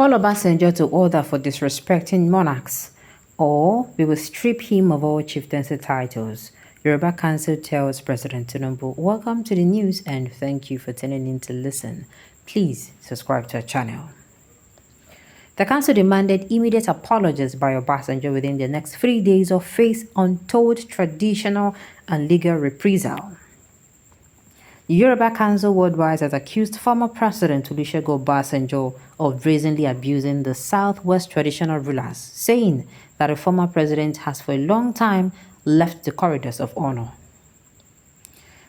Call Obasanjo to order for disrespecting monarchs, or we will strip him of all chieftaincy titles. Yoruba Council tells President Tinubu, welcome to the news and thank you for tuning in to listen. Please subscribe to our channel. The council demanded immediate apologies by Obasanjo within the next 3 days or face untold traditional and legal reprisal. The Yoruba Council worldwide has accused former President Olusegun Obasanjo of brazenly abusing the Southwest traditional rulers, saying that the former president has for a long time left the corridors of honor.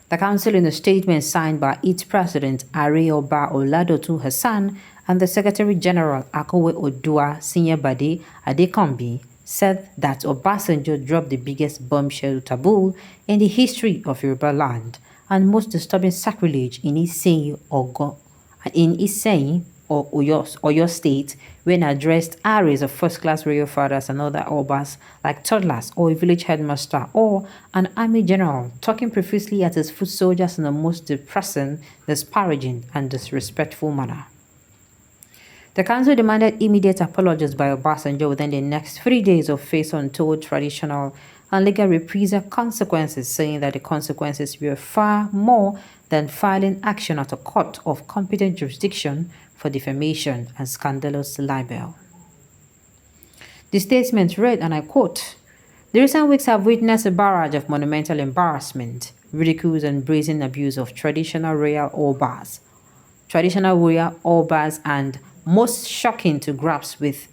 The council, in a statement signed by its president Are Oba Oladotu Hassan and the Secretary General Akowe Odua Sinyabade Adekambi, said that Obasanjo dropped the biggest bombshell taboo in the history of Yorubaland and most disturbing sacrilege in Iseyin or Oyo State when addressed arrays of first-class royal fathers and other Obas like toddlers or a village headmaster or an army general, talking profusely at his foot soldiers in the most depressing, disparaging, and disrespectful manner. The council demanded immediate apologies by Obasanjo within the next 3 days or face untold traditional and legal reprisal consequences, saying that the consequences were far more than filing action at a court of competent jurisdiction for defamation and scandalous libel. The statement read, and I quote, "The recent weeks have witnessed a barrage of monumental embarrassment, ridicules and brazen abuse of traditional royal Obas, and most shocking to grasp with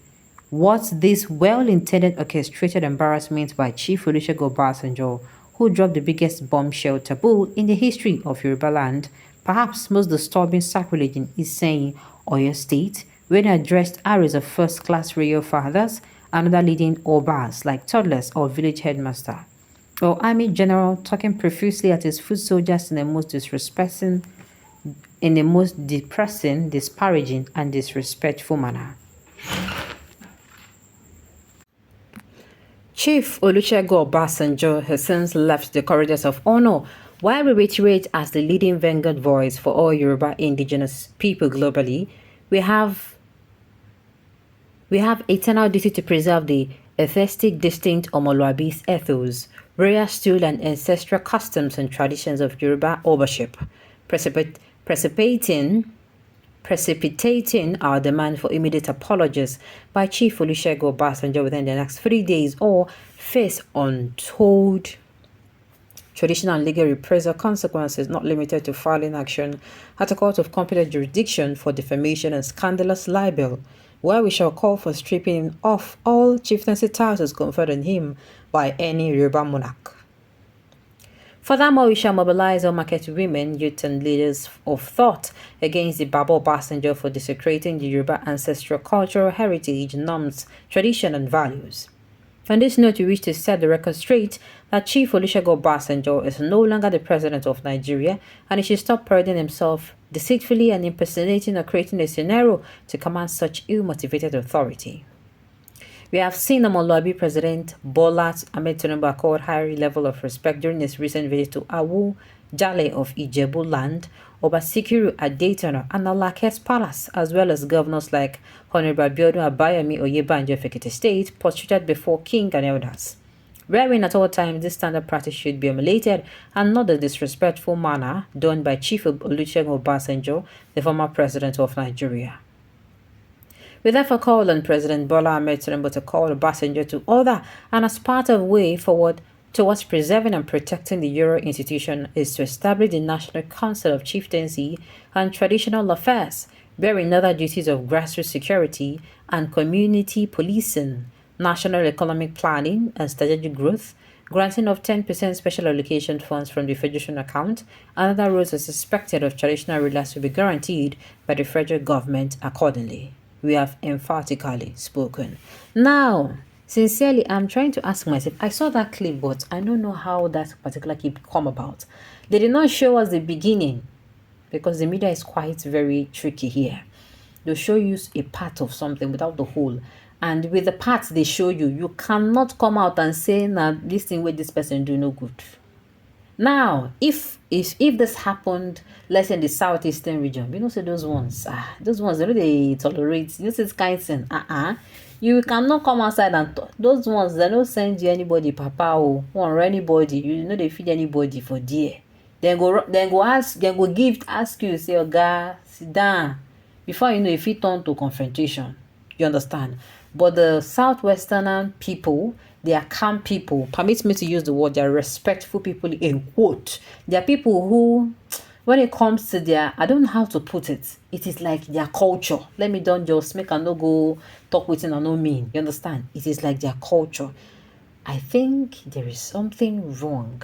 what this well-intended orchestrated embarrassment by Chief Olusegun Obasanjo, who dropped the biggest bombshell taboo in the history of Yorubaland, perhaps most disturbing sacrilege in Iseyin, Oyo State, when addressed arrays of first-class royal fathers and other leading Obas like toddlers or village headmaster, or army general, talking profusely at his foot soldiers in the most depressing, disparaging, and disrespectful manner." Chief Olusegun Obasanjo has since left the corridors of honor, while we reiterate as the leading vanguard voice for all Yoruba indigenous people globally, we have eternal duty to preserve the aesthetic, distinct Omoluabi's ethos, royal style and ancestral customs and traditions of Yoruba overship, precipitating our demand for immediate apologies by Chief Olusegun Obasanjo within the next 3 days or face untold traditional and legal reprisal consequences not limited to filing action at a court of competent jurisdiction for defamation and scandalous libel, where we shall call for stripping off all chieftaincy titles conferred on him by any Yoruba monarch. Furthermore, we shall mobilize all market women, youth, and leaders of thought against the Baba Obasanjo for desecrating the Yoruba ancestral cultural heritage, norms, tradition, and values. On this note, we wish to set the record straight that Chief Olusegun Obasanjo is no longer the president of Nigeria, and he should stop parading himself deceitfully and impersonating or creating a scenario to command such ill-motivated authority. We have seen Omoluabi President Bola Ahmed Tinubu accord high level of respect during his recent visit to Awu Jale of Ijebuland, Obasikiru at Dayton and Alake's Palace, as well as governors like Honorable Abiodun Abayomi Oyebanjo of Ekiti State, prostrated before king and elders. Wherein at all times this standard practice should be emulated and not the disrespectful manner done by Chief Olusegun Obasanjo, the former president of Nigeria. We therefore call on President Bola Ahmed Tinubu to call Obasanjo to order, and as part of way forward towards preserving and protecting the Euro institution is to establish the National Council of Chieftaincy and Traditional Affairs, bearing other duties of grassroots security and community policing, national economic planning and strategic growth, granting of 10% special allocation funds from the Federation account, and other roles as expected of traditional rulers will be guaranteed by the federal government accordingly. We have emphatically spoken. Now, sincerely, I'm trying to ask myself, I saw that clip, but I don't know how that particular clip come about. They did not show us the beginning because the media is quite very tricky here. They'll show you a part of something without the whole. And with the parts they show you, you cannot come out and say, nah, this thing with this person do no good. Now, if this happened, let's say in the southeastern region, you know, say those ones, they know they tolerate, you know, say this kind of thing, you cannot come outside and those ones, they don't send you anybody, papa or anybody, you know, they feed anybody for there. Then go ask you, say, oh God, sit down. Before you know, if it turn to confrontation, you understand. But the southwestern people, they are calm people. Permit me to use the word, they are respectful people in quote. They are people who, when it comes to their, I don't know how to put it. It is like their culture. Let me don't just make a no go talk with it and no mean. You understand? It is like their culture. I think there is something wrong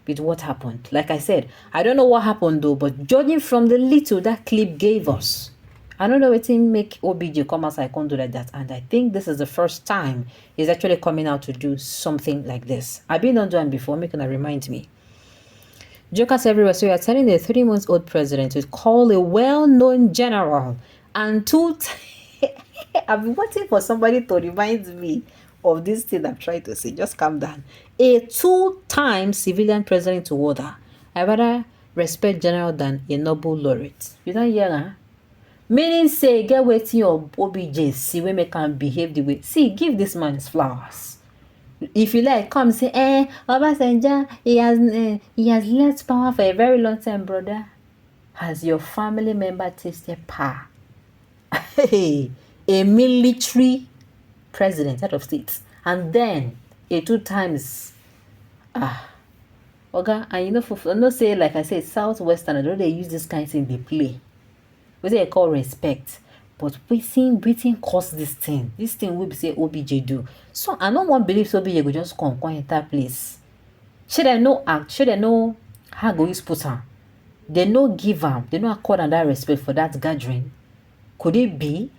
with what happened. Like I said, I don't know what happened though, but judging from the little that clip gave us, I don't know what thing make OBJ come as I can't do like that. And I think this is the first time he's actually coming out to do something like this. I've been on doing before, making a remind me. Jokers everywhere. So you are telling the 3-month-old president to call a well-known general and I've been waiting for somebody to remind me of this thing I'm trying to say. Just calm down. A 2-time civilian president to order. I rather respect general than a Nobel laureate. You don't hear, huh? Meaning say, get waiting your OBJ, see when we can behave the way. See, give this man his flowers. If you like, come say, Obasanjo, he has left power for a very long time, brother. Has your family member tasted power? Hey, a military president, head of state, and then a 2 times. Okay, and you know, for no say, like I said, Southwestern, I know they use this kind of thing, they play. What they call respect. But waiting cause this thing will be say OBJ do. So I don't want believe OBJ go just come enter place. Should I know act? Should I know how go use put her? They no give am. They no accord and that respect for that gathering. Could it be?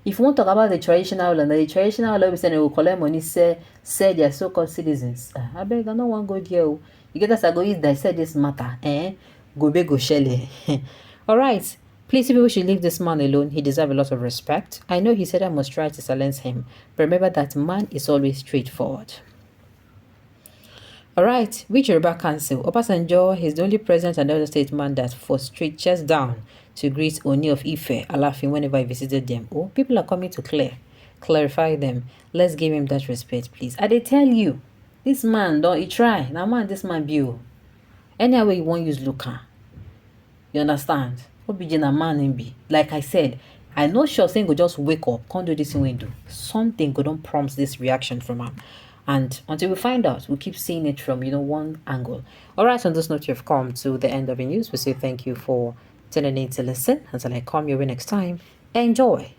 If you want to talk about the traditional law, we say they will collect money, say they are so-called citizens. I beg, I don't want to go there. You get us, I go use dissect this matter. Go shell. All right. Please, people should leave this man alone. He deserves a lot of respect. I know he said I must try to silence him. But remember that man is always straightforward. All right. Which Yoruba Council? Obasanjo is the only president and other statesman that for straight chest down to greet Oni of Ife, Alafin, whenever he visited them. Oh, people are coming to clarify them. Let's give him that respect, please. I they tell you, this man, don't he try. Now, man, this man be you. Any way you want use looker. You understand? OBJ na man him be. Like I said, I know sure saying go just wake up, can't do this thing we do. Something go don't prompt this reaction from him. And until we find out, we'll keep seeing it from, one angle. All right, on this note, you've come to the end of the news. We say thank you for tuning in to listen. Until I come your way next time, enjoy.